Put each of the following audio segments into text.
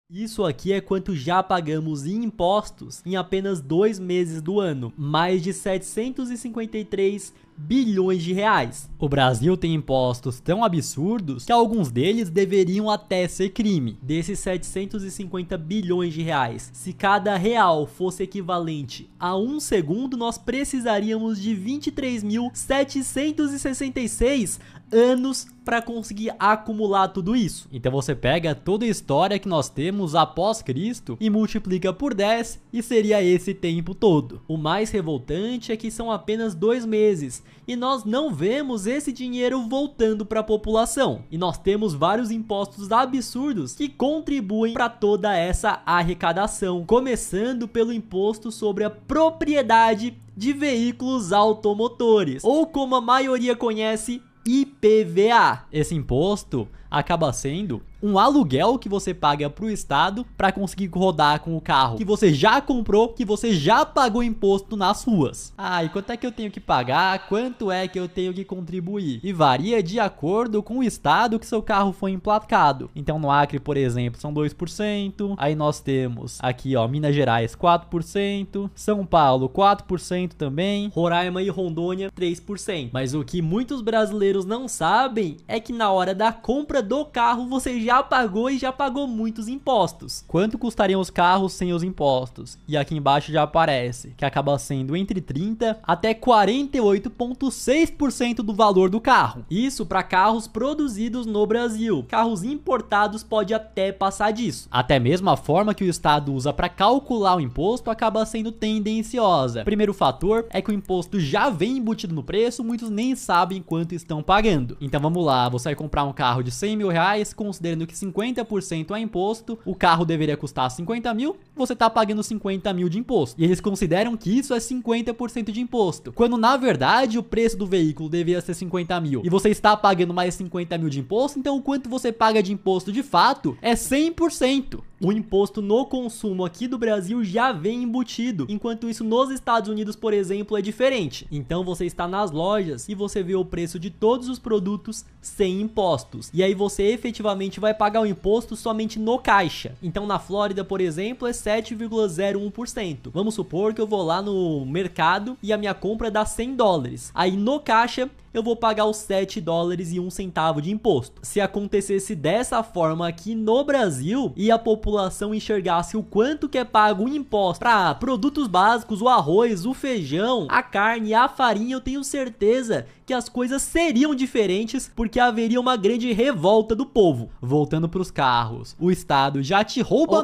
Isso aqui é quanto já pagamos em impostos em apenas 2 meses do ano, mais de 753 bilhões de reais. O Brasil tem impostos tão absurdos que alguns deles deveriam até ser crime. Desses 750 bilhões de reais, se cada real fosse equivalente a 1 segundo, nós precisaríamos de 23.766 anos para conseguir acumular tudo isso. Então você pega toda a história que nós temos após Cristo e multiplica por 10 e seria esse tempo todo. O mais revoltante é que são apenas 2 meses e nós não vemos esse dinheiro voltando para a população. E nós temos vários impostos absurdos que contribuem para toda essa arrecadação, começando pelo imposto sobre a propriedade de veículos automotores, ou como a maioria conhece, IPVA. Esse imposto acaba sendo um aluguel que você paga para o estado para conseguir rodar com o carro que você já comprou, que você já pagou imposto nas ruas. E quanto é que eu tenho que pagar? Quanto é que eu tenho que contribuir? E varia de acordo com o estado que seu carro foi emplacado. Então no Acre, por exemplo, são 2%. Aí nós temos aqui, Minas Gerais 4%, São Paulo 4% também, Roraima e Rondônia 3%. Mas o que muitos brasileiros não sabem é que na hora da compra do carro você já pagou e já pagou muitos impostos. Quanto custariam os carros sem os impostos? E aqui embaixo já aparece que acaba sendo entre 30% até 48,6% do valor do carro. Isso para carros produzidos no Brasil. Carros importados pode até passar disso. Até mesmo a forma que o estado usa para calcular o imposto acaba sendo tendenciosa. Primeiro fator é que o imposto já vem embutido no preço, muitos nem sabem quanto estão pagando. Então vamos lá, você vai comprar um carro de 100 mil reais, considerando que 50% é imposto, o carro deveria custar 50 mil, você tá pagando 50 mil de imposto. E eles consideram que isso é 50% de imposto, quando na verdade o preço do veículo deveria ser 50 mil e você está pagando mais 50 mil de imposto, então o quanto você paga de imposto de fato é 100%. O imposto no consumo aqui do Brasil já vem embutido, enquanto isso nos Estados Unidos, por exemplo, é diferente. Então você está nas lojas e você vê o preço de todos os produtos sem impostos. E aí você efetivamente vai pagar o imposto somente no caixa. Então na Flórida, por exemplo, é 7,01%. Vamos supor que eu vou lá no mercado e a minha compra dá $100. Aí no caixa eu vou pagar os $7,01 de imposto. Se acontecesse dessa forma aqui no Brasil e a população enxergasse o quanto que é pago em imposto para produtos básicos, o arroz, o feijão, a carne, a farinha, eu tenho certeza que as coisas seriam diferentes, porque haveria uma grande revolta do povo. Voltando para os carros, o estado já te rouba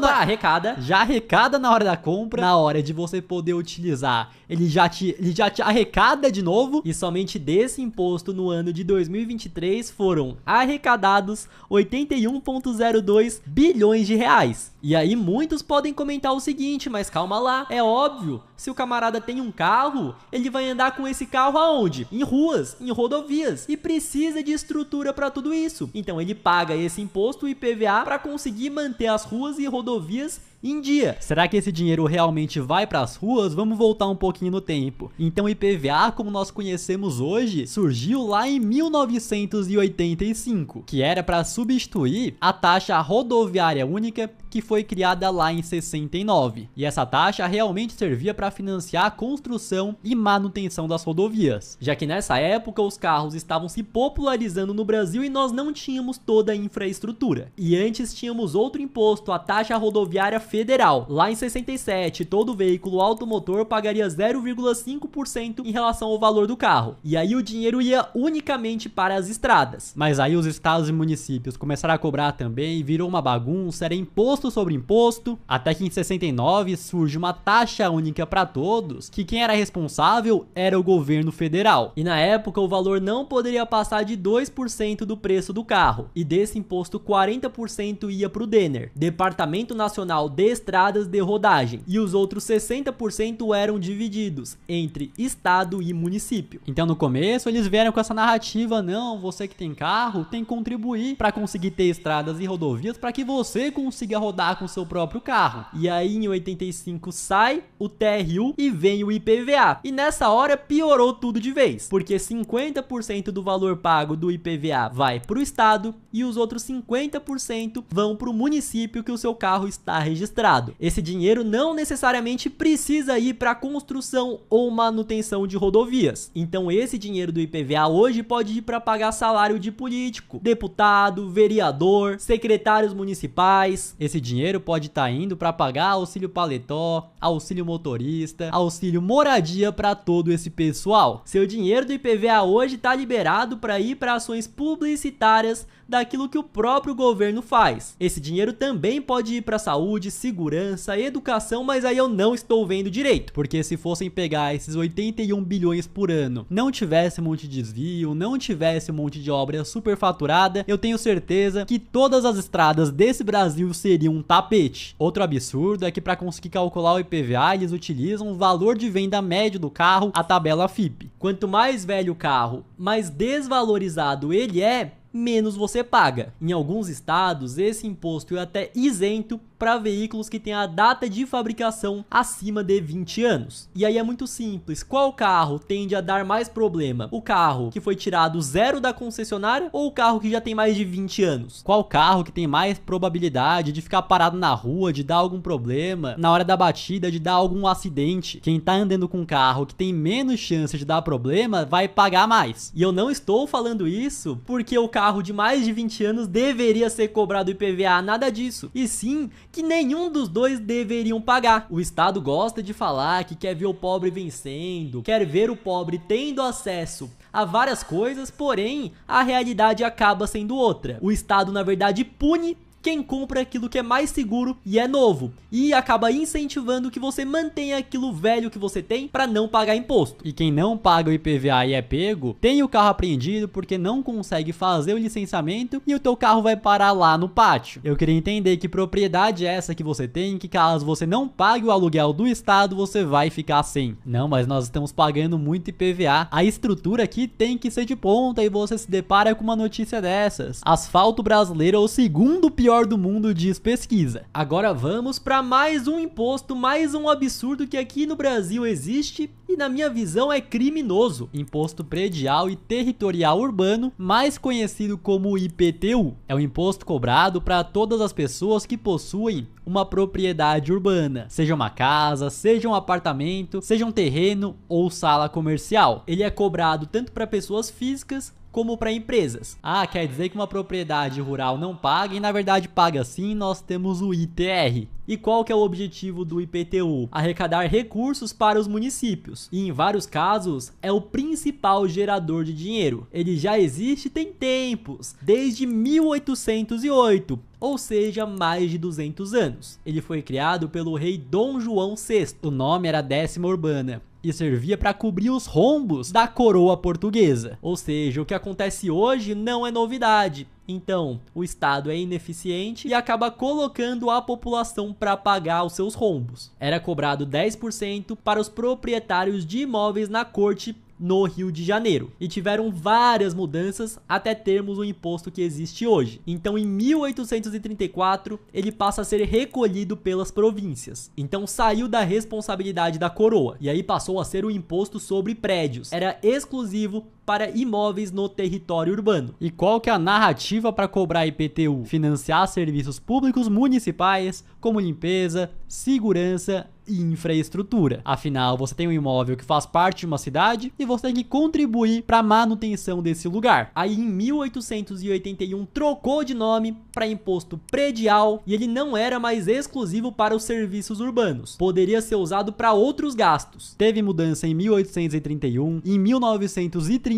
já arrecada na hora da compra, na hora de você poder utilizar, ele já te arrecada de novo, e somente desse imposto no ano de 2023 foram arrecadados 81,02 bilhões de reais. E aí muitos podem comentar o seguinte, mas calma lá, é óbvio, se o camarada tem um carro, ele vai andar com esse carro aonde? Em ruas, em rodovias, e precisa de estrutura para tudo isso. Então ele paga esse imposto, o IPVA, para conseguir manter as ruas e rodovias em dia. Será que esse dinheiro realmente vai para as ruas? Vamos voltar um pouquinho no tempo. Então o IPVA, como nós conhecemos hoje, surgiu lá em 1985, que era para substituir a taxa rodoviária única que foi criada lá em 69. E essa taxa realmente servia para financiar a construção e manutenção das rodovias, já que nessa época os carros estavam se popularizando no Brasil e nós não tínhamos toda a infraestrutura. E antes tínhamos outro imposto, a taxa rodoviária federal. Lá em 67, todo veículo automotor pagaria 0,5% em relação ao valor do carro. E aí o dinheiro ia unicamente para as estradas. Mas aí os estados e municípios começaram a cobrar também, virou uma bagunça, era imposto sobre imposto, até que em 69 surge uma taxa única para todos, que quem era responsável era o governo federal. E na época o valor não poderia passar de 2% do preço do carro. E desse imposto 40% ia para o DENER, Departamento Nacional de Estradas de Rodagem, e os outros 60% eram divididos entre estado e município. Então no começo eles vieram com essa narrativa, não, você que tem carro tem que contribuir para conseguir ter estradas e rodovias para que você consiga rodar rodar com seu próprio carro. E aí em 85 sai o TRU e vem o IPVA. E nessa hora piorou tudo de vez, porque 50% do valor pago do IPVA vai para o estado e os outros 50% vão para o município que o seu carro está registrado. Esse dinheiro não necessariamente precisa ir para construção ou manutenção de rodovias. Então esse dinheiro do IPVA hoje pode ir para pagar salário de político, deputado, vereador, secretários municipais. Esse dinheiro pode estar indo para pagar auxílio paletó, auxílio motorista, auxílio moradia para todo esse pessoal. Seu dinheiro do IPVA hoje está liberado para ir para ações publicitárias daquilo que o próprio governo faz. Esse dinheiro também pode ir para saúde, segurança, educação, mas aí eu não estou vendo direito, porque se fossem pegar esses 81 bilhões por ano, não tivesse um monte de desvio, não tivesse um monte de obra superfaturada, eu tenho certeza que todas as estradas desse Brasil seriam um tapete. Outro absurdo é que para conseguir calcular o IPVA, eles utilizam o valor de venda médio do carro, a tabela FIPE. Quanto mais velho o carro, mais desvalorizado ele é, menos você paga. Em alguns estados, esse imposto é até isento para veículos que têm a data de fabricação acima de 20 anos. E aí é muito simples, qual carro tende a dar mais problema? O carro que foi tirado zero da concessionária ou o carro que já tem mais de 20 anos? Qual carro que tem mais probabilidade de ficar parado na rua, de dar algum problema, na hora da batida, de dar algum acidente? Quem tá andando com um carro que tem menos chance de dar problema vai pagar mais. E eu não estou falando isso porque o carro de mais de 20 anos deveria ser cobrado IPVA, nada disso. E sim que nenhum dos dois deveriam pagar. O Estado gosta de falar que quer ver o pobre vencendo, quer ver o pobre tendo acesso a várias coisas, porém a realidade acaba sendo outra. O Estado, na verdade, pune quem compra aquilo que é mais seguro e é novo, e acaba incentivando que você mantenha aquilo velho que você tem para não pagar imposto. E quem não paga o IPVA e é pego, tem o carro apreendido porque não consegue fazer o licenciamento e o teu carro vai parar lá no pátio. Eu queria entender que propriedade é essa que você tem, que caso você não pague o aluguel do estado, você vai ficar sem. Não, mas nós estamos pagando muito IPVA. A estrutura aqui tem que ser de ponta e você se depara com uma notícia dessas. Asfalto brasileiro é o segundo pior do mundo, diz pesquisa. Agora vamos para mais um imposto, mais um absurdo que aqui no Brasil existe e na minha visão é criminoso. Imposto predial e territorial urbano, mais conhecido como IPTU. É um imposto cobrado para todas as pessoas que possuem uma propriedade urbana, seja uma casa, seja um apartamento, seja um terreno ou sala comercial. Ele é cobrado tanto para pessoas físicas como para empresas. Ah, quer dizer que uma propriedade rural não paga e na verdade paga sim, nós temos o ITR. E qual que é o objetivo do IPTU? Arrecadar recursos para os municípios. E em vários casos é o principal gerador de dinheiro. Ele já existe tem tempos, desde 1808. Ou seja, mais de 200 anos. Ele foi criado pelo rei Dom João VI. O nome era 10ª Urbana e servia para cobrir os rombos da coroa portuguesa. Ou seja, o que acontece hoje não é novidade. Então, o Estado é ineficiente e acaba colocando a população para pagar os seus rombos. Era cobrado 10% para os proprietários de imóveis na corte no Rio de Janeiro. E tiveram várias mudanças até termos o imposto que existe hoje. Então, em 1834, ele passa a ser recolhido pelas províncias. Então, saiu da responsabilidade da coroa. E aí passou a ser o imposto sobre prédios. Era exclusivo para imóveis no território urbano. E qual que é a narrativa para cobrar IPTU? Financiar serviços públicos municipais, como limpeza, segurança e infraestrutura. Afinal, você tem um imóvel que faz parte de uma cidade e você tem que contribuir para a manutenção desse lugar. Aí em 1881 trocou de nome para imposto predial e ele não era mais exclusivo para os serviços urbanos. Poderia ser usado para outros gastos. Teve mudança em 1831, em 1934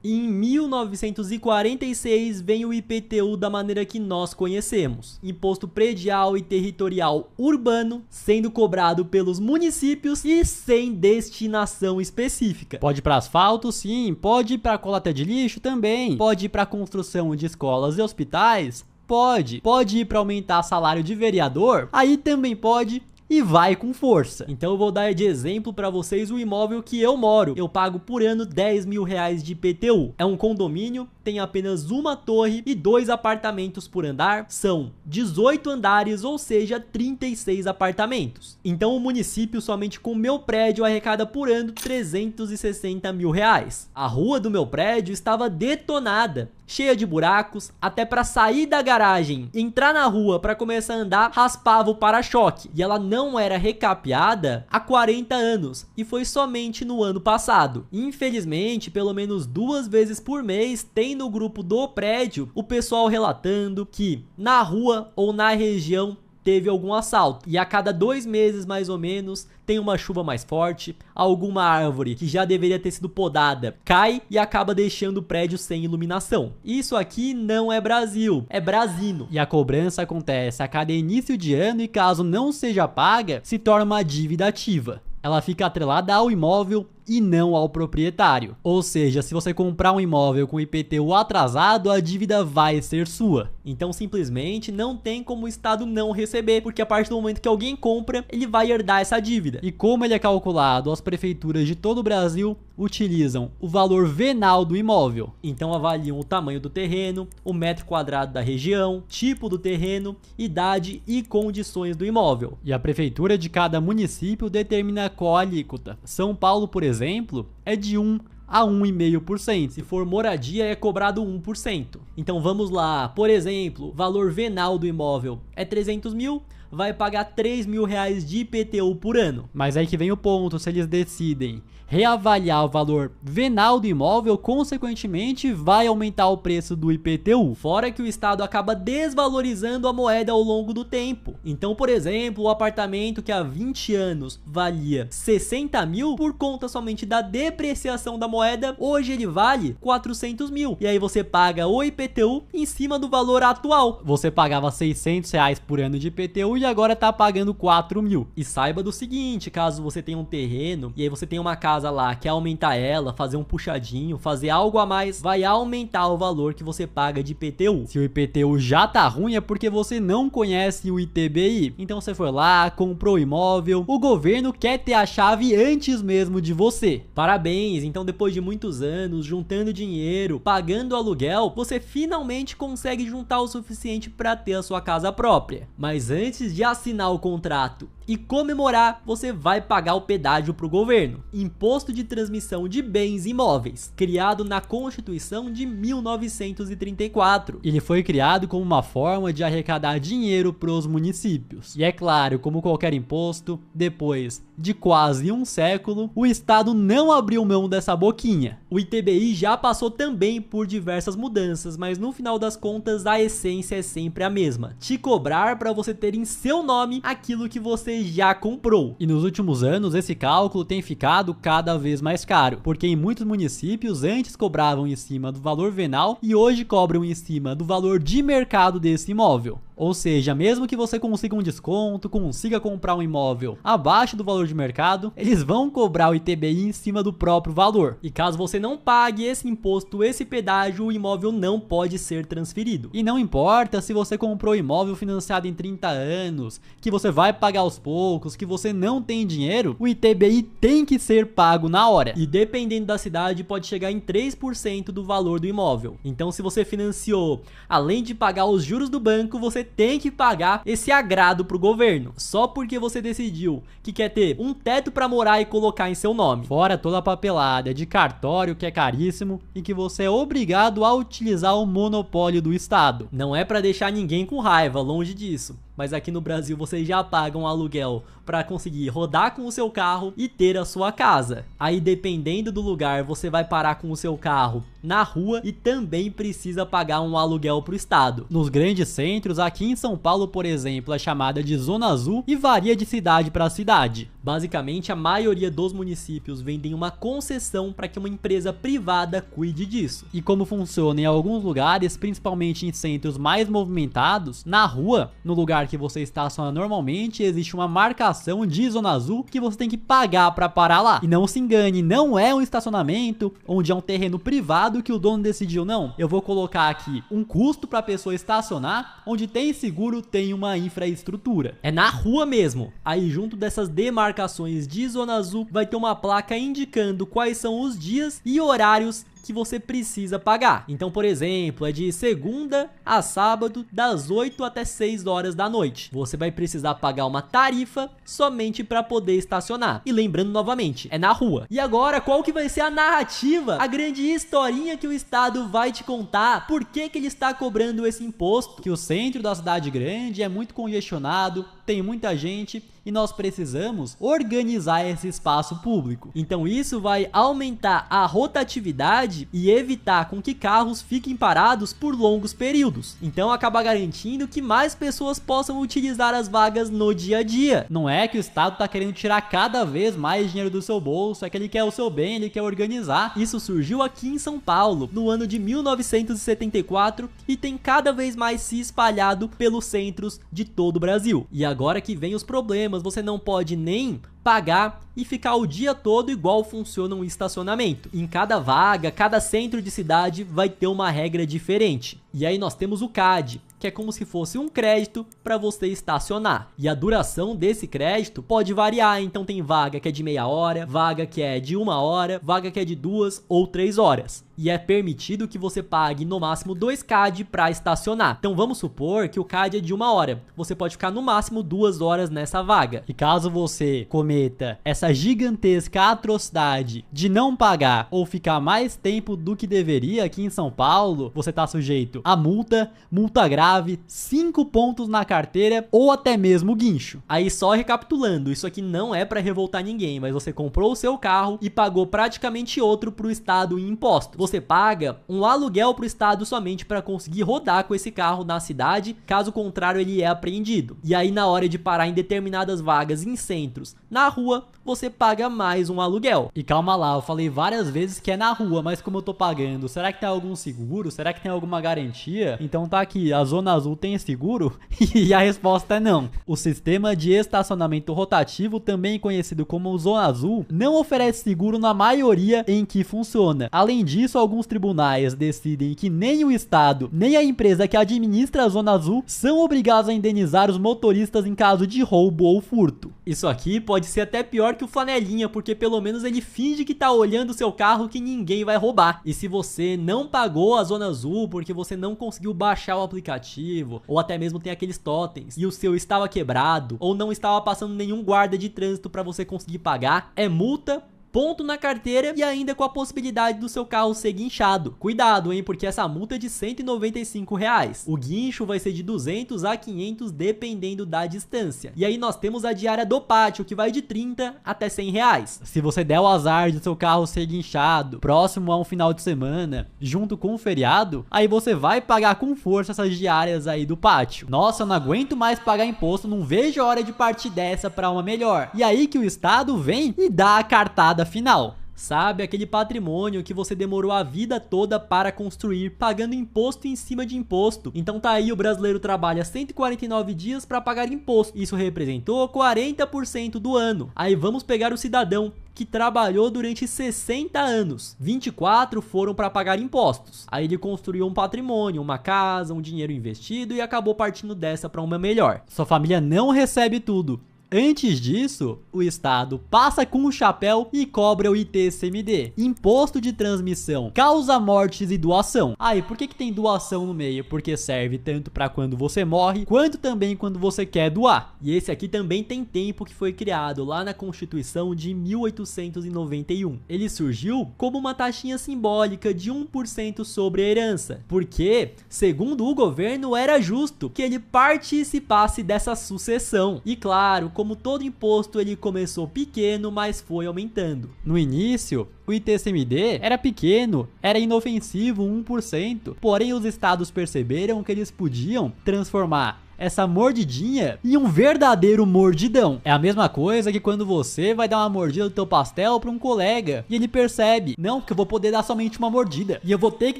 e em 1946 vem o IPTU da maneira que nós conhecemos. Imposto predial e territorial urbano sendo cobrado pelos municípios e sem destinação específica. Pode ir para asfalto, sim. Pode ir para coleta de lixo também. Pode ir para construção de escolas e hospitais. Pode ir para aumentar salário de vereador. Aí também pode. e vai com força. Então eu vou dar de exemplo para vocês o imóvel que eu moro. Eu pago por ano 10 mil reais de IPTU. É um condomínio, tem apenas uma torre e 2 apartamentos por andar. São 18 andares, ou seja, 36 apartamentos. Então o município somente com meu prédio arrecada por ano 360 mil reais. A rua do meu prédio estava detonada, cheia de buracos, até para sair da garagem, entrar na rua para começar a andar, raspava o para-choque. E ela não era recapeada há 40 anos e foi somente no ano passado. Infelizmente, pelo menos 2 vezes por mês tem no grupo do prédio o pessoal relatando que na rua ou na região teve algum assalto. E a cada 2 meses mais ou menos tem uma chuva mais forte, alguma árvore que já deveria ter sido podada cai e acaba deixando o prédio sem iluminação. Isso aqui não é Brasil, é Brasino. E a cobrança acontece a cada início de ano e caso não seja paga, se torna uma dívida ativa. Ela fica atrelada ao imóvel e não ao proprietário. Ou seja, se você comprar um imóvel com IPTU atrasado, a dívida vai ser sua. Então simplesmente não tem como o Estado não receber, porque a partir do momento que alguém compra, ele vai herdar essa dívida. E como ele é calculado, as prefeituras de todo o Brasil utilizam o valor venal do imóvel. Então avaliam o tamanho do terreno, o metro quadrado da região, tipo do terreno, idade e condições do imóvel. E a prefeitura de cada município determina qual a alíquota. São Paulo, por exemplo, é de 1 a 1,5%. Se for moradia, é cobrado 1%. Então vamos lá, por exemplo, valor venal do imóvel é 300 mil, vai pagar 3 mil reais de IPTU por ano. Mas aí que vem o ponto, se eles decidem reavaliar o valor venal do imóvel, consequentemente vai aumentar o preço do IPTU. Fora que o Estado acaba desvalorizando a moeda ao longo do tempo. Então, por exemplo, o apartamento que há 20 anos valia 60 mil, por conta somente da depreciação da moeda, hoje ele vale 400 mil. E aí você paga o IPTU em cima do valor atual. Você pagava 600 reais por ano de IPTU e agora tá pagando 4 mil. E saiba do seguinte, caso você tenha um terreno e aí você tem uma casa lá, quer aumentar ela, fazer um puxadinho, fazer algo a mais, vai aumentar o valor que você paga de IPTU. Se o IPTU já tá ruim é porque você não conhece o ITBI. Então você foi lá, comprou o imóvel, o governo quer ter a chave antes mesmo de você. Parabéns, então depois de muitos anos, juntando dinheiro, pagando aluguel, você finalmente consegue juntar o suficiente para ter a sua casa própria. Mas antes de assinar o contrato e comemorar, você vai pagar o pedágio para o governo. Imposto de transmissão de bens imóveis, criado na Constituição de 1934. Ele foi criado como uma forma de arrecadar dinheiro para os municípios. E é claro, como qualquer imposto, depois de quase um século, o Estado não abriu mão dessa boquinha. O ITBI já passou também por diversas mudanças, mas no final das contas a essência é sempre a mesma: te cobrar para você ter em seu nome aquilo que você já comprou. E nos últimos anos esse cálculo tem ficado cada vez mais caro, porque em muitos municípios antes cobravam em cima do valor venal e hoje cobram em cima do valor de mercado desse imóvel. Ou seja, mesmo que você consiga um desconto, consiga comprar um imóvel abaixo do valor de mercado, eles vão cobrar o ITBI em cima do próprio valor. E caso você não pague esse imposto, esse pedágio, o imóvel não pode ser transferido. E não importa se você comprou o imóvel financiado em 30 anos, que você vai pagar aos poucos, que você não tem dinheiro, o ITBI tem que ser pago na hora. E dependendo da cidade, pode chegar em 3% do valor do imóvel. Então se você financiou, além de pagar os juros do banco, você tem que pagar esse agrado pro governo, só porque você decidiu que quer ter um teto para morar e colocar em seu nome. Fora toda a papelada de cartório que é caríssimo e que você é obrigado a utilizar o monopólio do Estado. Não é para deixar ninguém com raiva, longe disso. Mas aqui no Brasil vocês já pagam um aluguel para conseguir rodar com o seu carro e ter a sua casa. Aí dependendo do lugar você vai parar com o seu carro na rua e também precisa pagar um aluguel para o Estado. Nos grandes centros, aqui em São Paulo, por exemplo, é chamada de Zona Azul e varia de cidade para cidade. Basicamente, a maioria dos municípios vendem uma concessão para que uma empresa privada cuide disso. E como funciona em alguns lugares, principalmente em centros mais movimentados, na rua, no lugar lugar que você estaciona normalmente, existe uma marcação de zona azul que você tem que pagar para parar lá. E não se engane, não é um estacionamento onde é um terreno privado que o dono decidiu, não. Eu vou colocar aqui um custo para a pessoa estacionar, onde tem seguro, tem uma infraestrutura. É na rua mesmo. Aí junto dessas demarcações de zona azul vai ter uma placa indicando quais são os dias e horários que você precisa pagar. Então, por exemplo, é de segunda a sábado, das 8 até 6 horas da noite. Você vai precisar pagar uma tarifa somente para poder estacionar. E lembrando novamente, é na rua. E agora, qual que vai ser a narrativa? A grande historinha que o Estado vai te contar. Por que que ele está cobrando esse imposto? Que o centro da cidade grande é muito congestionado, tem muita gente e nós precisamos organizar esse espaço público. Então isso vai aumentar a rotatividade e evitar com que carros fiquem parados por longos períodos. Então acaba garantindo que mais pessoas possam utilizar as vagas no dia a dia. Não é que o Estado está querendo tirar cada vez mais dinheiro do seu bolso, é que ele quer o seu bem, ele quer organizar. Isso surgiu aqui em São Paulo, no ano de 1974 e tem cada vez mais se espalhado pelos centros de todo o Brasil. E agora que vem os problemas, você não pode nem pagar e ficar o dia todo igual funciona um estacionamento. Em cada vaga, cada centro de cidade vai ter uma regra diferente. E aí nós temos o CAD, que é como se fosse um crédito para você estacionar. E a duração desse crédito pode variar, então tem vaga que é de meia hora, vaga que é de 1 hora, vaga que é de 2 ou 3 horas. E é permitido que você pague no máximo 2 CAD para estacionar. Então vamos supor que o CAD é de 1 hora. Você pode ficar no máximo 2 horas nessa vaga. E caso você cometa essa gigantesca atrocidade de não pagar ou ficar mais tempo do que deveria aqui em São Paulo, você está sujeito a multa, multa grave, 5 pontos na carteira ou até mesmo guincho. Aí só recapitulando, isso aqui não é para revoltar ninguém, mas você comprou o seu carro e pagou praticamente outro para o Estado em impostos. Você paga um aluguel para o Estado somente para conseguir rodar com esse carro na cidade, caso contrário ele é apreendido. E aí na hora de parar em determinadas vagas em centros, na rua, você paga mais um aluguel. E calma lá, eu falei várias vezes que é na rua, mas como eu tô pagando, será que tem algum seguro? Será que tem alguma garantia? Então tá aqui, a zona azul tem seguro? E a resposta é não. O sistema de estacionamento rotativo, também conhecido como zona azul, não oferece seguro na maioria em que funciona. Além disso, alguns tribunais decidem que nem o Estado, nem a empresa que administra a zona azul são obrigados a indenizar os motoristas em caso de roubo ou furto. Isso aqui pode ser até pior que o flanelinha, porque pelo menos ele finge que tá olhando o seu carro que ninguém vai roubar. E se você não pagou a zona azul porque você não conseguiu baixar o aplicativo, ou até mesmo tem aqueles totens, e o seu estava quebrado, ou não estava passando nenhum guarda de trânsito para você conseguir pagar, é multa, ponto na carteira e ainda com a possibilidade do seu carro ser guinchado. Cuidado, hein, porque essa multa é de R$195. O guincho vai ser de 200 a 500 dependendo da distância. E aí nós temos a diária do pátio, que vai de 30 até R$100. Se você der o azar de seu carro ser guinchado próximo a um final de semana, junto com o feriado, aí você vai pagar com força essas diárias aí do pátio. Nossa, eu não aguento mais pagar imposto, não vejo a hora de partir dessa para uma melhor. E aí que o Estado vem e dá a cartada final. Sabe, aquele patrimônio que você demorou a vida toda para construir, pagando imposto em cima de imposto. Então tá aí, o brasileiro trabalha 149 dias para pagar imposto. Isso representou 40% do ano. Aí vamos pegar o cidadão que trabalhou durante 60 anos. 24 foram para pagar impostos. Aí ele construiu um patrimônio, uma casa, um dinheiro investido e acabou partindo dessa para uma melhor. Sua família não recebe tudo. Antes disso, o Estado passa com o chapéu e cobra o ITCMD, Imposto de Transmissão, Causa Mortes e Doação. Aí, por que tem doação no meio? Porque serve tanto para quando você morre, quanto também quando você quer doar. E esse aqui também tem tempo, que foi criado lá na Constituição de 1891. Ele surgiu como uma taxinha simbólica de 1% sobre a herança, porque, segundo o governo, era justo que ele participasse dessa sucessão. E claro, como todo imposto, ele começou pequeno, mas foi aumentando. No início, o ITCMD era pequeno, era inofensivo, 1%, porém os estados perceberam que eles podiam transformar essa mordidinha em um verdadeiro mordidão. É a mesma coisa que quando você vai dar uma mordida do teu pastel para um colega e ele percebe, não, que eu vou poder dar somente uma mordida e eu vou ter que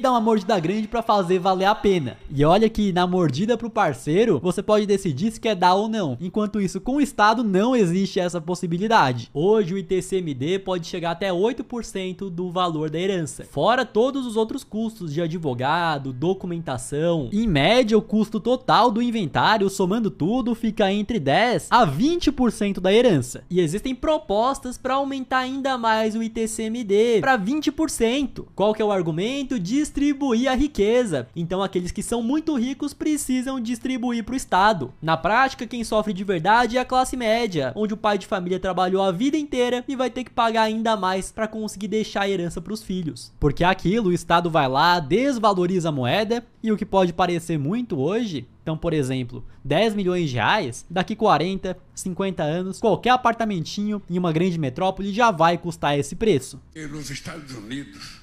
dar uma mordida grande para fazer valer a pena. E olha que na mordida pro parceiro, você pode decidir se quer dar ou não. Enquanto isso, com o Estado não existe essa possibilidade. Hoje o ITCMD pode chegar até 8% do valor da herança, fora todos os outros custos de advogado, documentação. Em média, o custo total do inventário, somando tudo, fica entre 10 a 20% da herança. E existem propostas para aumentar ainda mais o ITCMD para 20%. Qual que é o argumento? Distribuir a riqueza. Então aqueles que são muito ricos precisam distribuir para o Estado. Na prática, quem sofre de verdade é a classe média, onde o pai de família trabalhou a vida inteira e vai ter que pagar ainda mais para conseguir deixar a herança para os filhos. Porque aquilo, o Estado vai lá, desvaloriza a moeda, e o que pode parecer muito hoje, então, por exemplo, 10 milhões de reais, daqui 40, 50 anos, qualquer apartamentinho em uma grande metrópole já vai custar esse preço. E nos Estados Unidos,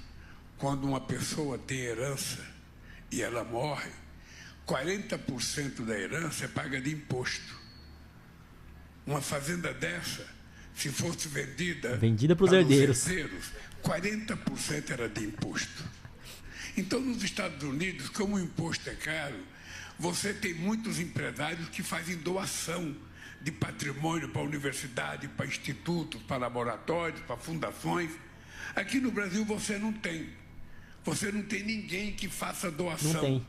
quando uma pessoa tem herança e ela morre, 40% da herança é paga de imposto. Uma fazenda dessa, se fosse vendida para os herdeiros, 40% era de imposto. Então, nos Estados Unidos, como o imposto é caro, você tem muitos empresários que fazem doação de patrimônio para a universidade, para institutos, para laboratórios, para fundações. Aqui no Brasil você não tem. Você não tem ninguém que faça doação. Não tem.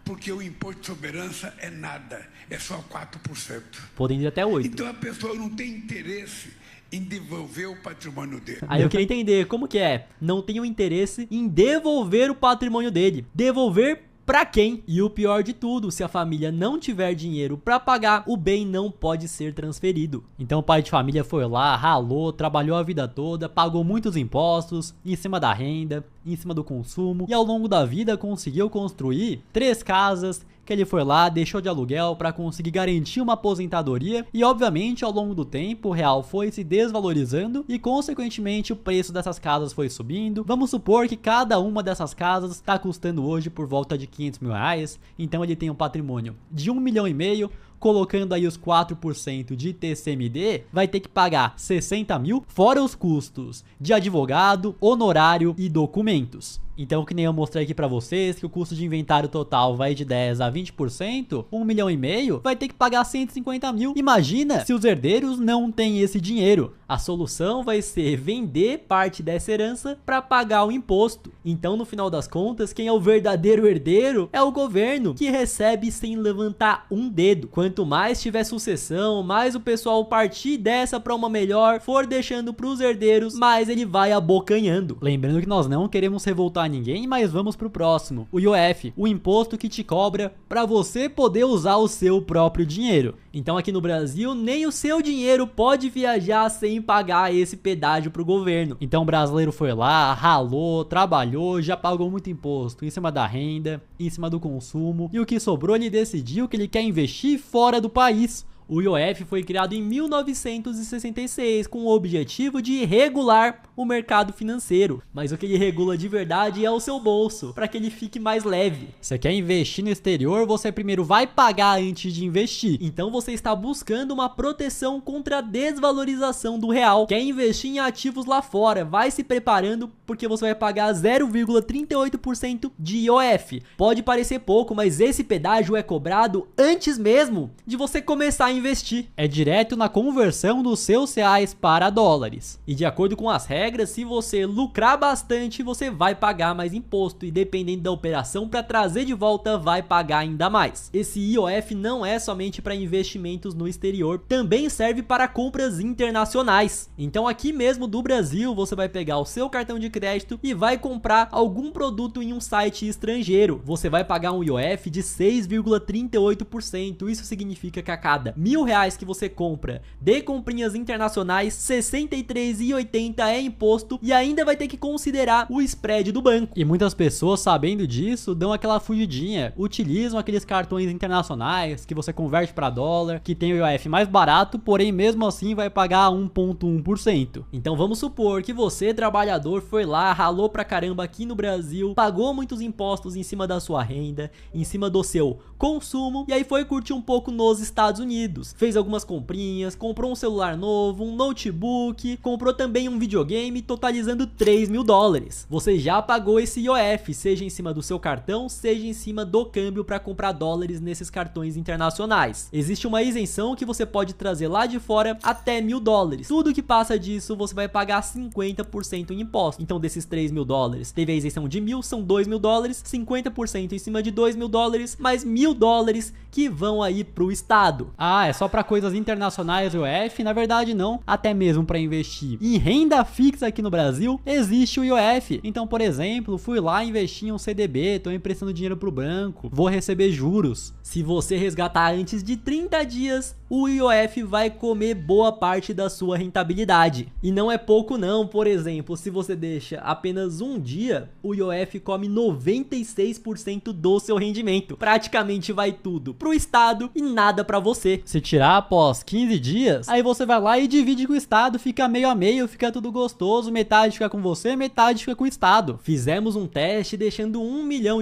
Porque o imposto de soberança é nada, é só 4%. Podem ir até 8%. Então a pessoa não tem interesse em devolver o patrimônio dele. Aí eu queria entender como que é. Não tenho interesse em devolver o patrimônio dele. Devolver pra quem? E o pior de tudo, se a família não tiver dinheiro pra pagar, o bem não pode ser transferido. Então o pai de família foi lá, ralou, trabalhou a vida toda, pagou muitos impostos em cima da renda, em cima do consumo, e ao longo da vida conseguiu construir 3 casas, que ele foi lá, deixou de aluguel para conseguir garantir uma aposentadoria, e obviamente ao longo do tempo o real foi se desvalorizando e consequentemente o preço dessas casas foi subindo. Vamos supor que cada uma dessas casas está custando hoje por volta de 500 mil reais, então ele tem um patrimônio de 1,5 milhão, colocando aí os 4% de ITCMD, vai ter que pagar 60 mil, fora os custos de advogado, honorário e documentos. Então, que nem eu mostrei aqui pra vocês, que o custo de inventário total vai de 10 a 20%, 1,5 milhão, vai ter que pagar 150 mil. Imagina se os herdeiros não têm esse dinheiro. A solução vai ser vender parte dessa herança para pagar o imposto. Então, no final das contas, quem é o verdadeiro herdeiro é o governo, que recebe sem levantar um dedo. Quanto mais tiver sucessão, mais o pessoal partir dessa para uma melhor, for deixando pros herdeiros, mais ele vai abocanhando. Lembrando que nós não queremos revoltar ninguém, mas vamos pro próximo. O IOF, o imposto que te cobra para você poder usar o seu próprio dinheiro. Então aqui no Brasil, nem o seu dinheiro pode viajar sem pagar esse pedágio pro governo. Então o brasileiro foi lá, ralou, trabalhou, já pagou muito imposto em cima da renda, em cima do consumo, e o que sobrou ele decidiu que ele quer investir fora do país. O IOF foi criado em 1966 com o objetivo de regular o mercado financeiro, mas o que ele regula de verdade é o seu bolso, para que ele fique mais leve. Você quer investir no exterior, você primeiro vai pagar antes de investir. Então você está buscando uma proteção contra a desvalorização do real. Quer investir em ativos lá fora, vai se preparando porque você vai pagar 0,38% de IOF. Pode parecer pouco, mas esse pedágio é cobrado antes mesmo de você começar a investir. É direto na conversão dos seus reais para dólares. E de acordo com as regras, se você lucrar bastante, você vai pagar mais imposto, e dependendo da operação, para trazer de volta vai pagar ainda mais. Esse IOF não é somente para investimentos no exterior, também serve para compras internacionais. Então aqui mesmo do Brasil, você vai pegar o seu cartão de crédito e vai comprar algum produto em um site estrangeiro. Você vai pagar um IOF de 6,38%. Isso significa que a cada R$1.000 que você compra de comprinhas internacionais, R$63,80 é imposto e ainda vai ter que considerar o spread do banco. E muitas pessoas, sabendo disso, dão aquela fugidinha, utilizam aqueles cartões internacionais que você converte para dólar, que tem o IOF mais barato, porém mesmo assim vai pagar 1,1%. Então vamos supor que você, trabalhador, foi lá, ralou pra caramba aqui no Brasil, pagou muitos impostos em cima da sua renda, em cima do seu consumo, e aí foi curtir um pouco nos Estados Unidos. Fez algumas comprinhas, comprou um celular novo, um notebook, comprou também um videogame, totalizando $3.000. Você já pagou esse IOF, seja em cima do seu cartão, seja em cima do câmbio para comprar dólares nesses cartões internacionais. Existe uma isenção que você pode trazer lá de fora até $1.000. Tudo que passa disso, você vai pagar 50% em imposto. Então desses $3.000, teve a isenção de 1.000, são $2.000, 50% em cima de $2.000, mais $1.000 que vão aí pro estado. Ah, é só para coisas internacionais o IOF? Na verdade não, até mesmo para investir em renda fixa aqui no Brasil, existe o IOF. Então, por exemplo, fui lá investir em um CDB, tô emprestando dinheiro pro banco, vou receber juros. Se você resgatar antes de 30 dias, o IOF vai comer boa parte da sua rentabilidade. E não é pouco não, por exemplo, se você deixa apenas um dia, o IOF come 96% do seu rendimento. Praticamente vai tudo pro estado e nada pra você. Se tirar após 15 dias, aí você vai lá e divide com o estado, fica meio a meio, fica tudo gostoso, metade fica com você, metade fica com o estado. Fizemos um teste deixando R$1 milhão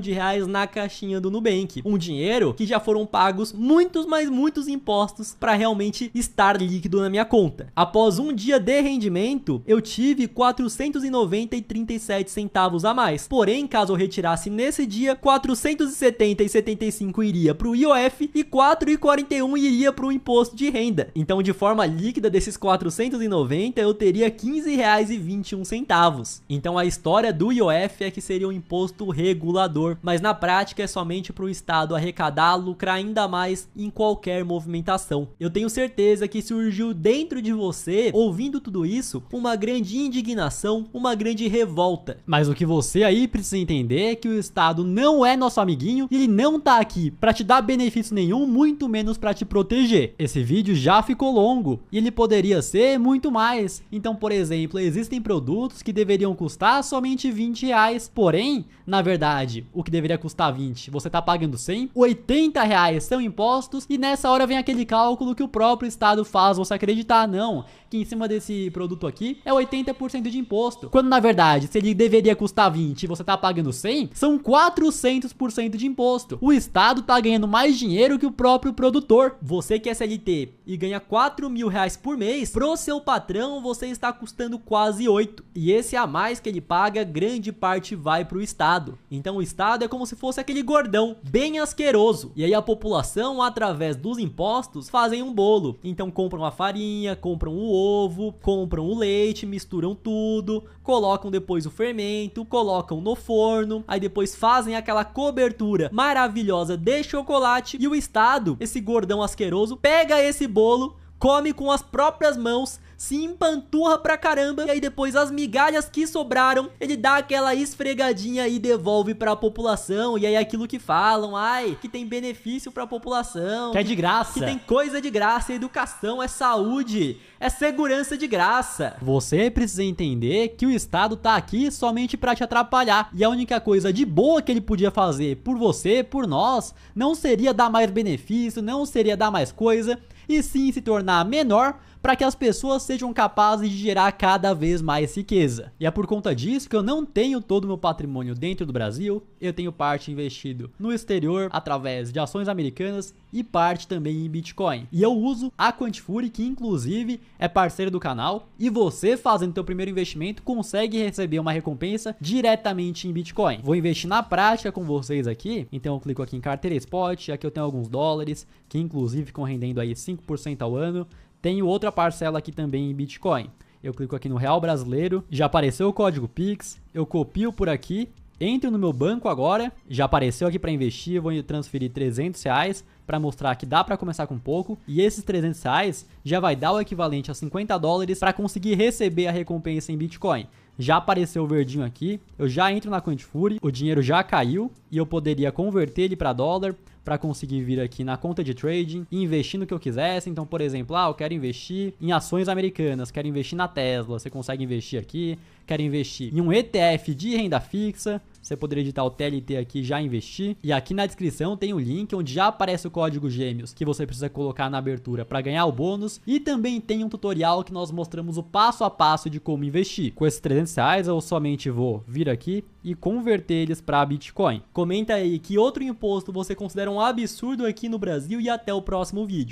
na caixinha do Nubank. Um dinheiro que já foram pagos muitos, mas muitos impostos para realmente estar líquido na minha conta. Após um dia de rendimento, eu tive 490,37 centavos a mais. Porém, caso eu retirasse nesse dia, 470,75 iria para o IOF e 4,41 iria para o imposto de renda. Então, de forma líquida desses 490, eu teria R$15,21. Então, a história do IOF é que seria um imposto regulador, mas na prática é somente para o estado arrecadar, lucrar ainda mais em qualquer movimentação. Eu tenho certeza que surgiu dentro de você, ouvindo tudo isso, uma grande indignação, uma grande revolta. Mas o que você aí precisa entender é que o estado não é nosso amiguinho, ele não tá aqui para te dar benefício nenhum, muito menos para te proteger. Esse vídeo já ficou longo e ele poderia ser muito mais. Então, por exemplo, existem produtos que deveriam custar somente R$20, porém, na verdade, o que deveria custar 20, você tá pagando 100, R$80 são impostos e nessa hora vem aquele cálculo que o próprio estado faz você acreditar, não, que em cima desse produto aqui é 80% de imposto. Quando na verdade, se ele deveria custar 20 e você tá pagando 100, são 400% de imposto. O estado tá ganhando mais dinheiro que o próprio produtor. Você que é CLT e ganha R$4.000 por mês, pro seu patrão você está custando quase 8. E esse a mais que ele paga, grande parte vai pro estado. Então o estado é como se fosse aquele gordão, bem asqueroso. E aí a população, através dos impostos, fazem um bolo. Então compram a farinha, compram o ovo, compram o leite, misturam tudo, colocam depois o fermento, colocam no forno, aí depois fazem aquela cobertura maravilhosa de chocolate e o estado, esse gordão asqueroso, pega esse bolo, come com as próprias mãos, se empanturra pra caramba e aí depois as migalhas que sobraram, ele dá aquela esfregadinha e devolve pra população. E aí aquilo que falam, ai, que tem benefício pra população, que é de graça, que tem coisa de graça, educação, é saúde, é segurança de graça. Você precisa entender que o estado tá aqui somente pra te atrapalhar e a única coisa de boa que ele podia fazer por você, por nós, não seria dar mais benefício, não seria dar mais coisa, e sim se tornar menor para que as pessoas sejam capazes de gerar cada vez mais riqueza. E é por conta disso que eu não tenho todo o meu patrimônio dentro do Brasil, eu tenho parte investido no exterior através de ações americanas e parte também em Bitcoin. E eu uso a Quantifury, que inclusive é parceiro do canal, e você fazendo seu primeiro investimento consegue receber uma recompensa diretamente em Bitcoin. Vou investir na prática com vocês aqui, então eu clico aqui em carteira spot, aqui eu tenho alguns dólares, que inclusive ficam rendendo aí 5% ao ano. Tenho outra parcela aqui também em Bitcoin. Eu clico aqui no Real Brasileiro, já apareceu o código Pix, eu copio por aqui, entro no meu banco agora, já apareceu aqui para investir, eu vou transferir R$300 para mostrar que dá para começar com pouco, e esses R$300 já vai dar o equivalente a $50 para conseguir receber a recompensa em Bitcoin. Já apareceu o verdinho aqui, eu já entro na Quantifury, o dinheiro já caiu e eu poderia converter ele para dólar, para conseguir vir aqui na conta de trading e investir no que eu quisesse. Então, por exemplo, eu quero investir em ações americanas, quero investir na Tesla, você consegue investir aqui. Quero investir em um ETF de renda fixa, você poderia digitar o TLT aqui, já investir. E aqui na descrição tem o link onde já aparece o código Gêmeos que você precisa colocar na abertura para ganhar o bônus. E também tem um tutorial que nós mostramos o passo a passo de como investir. Com esses R$300 eu somente vou vir aqui e converter eles para Bitcoin. Comenta aí que outro imposto você considera um absurdo aqui no Brasil e até o próximo vídeo.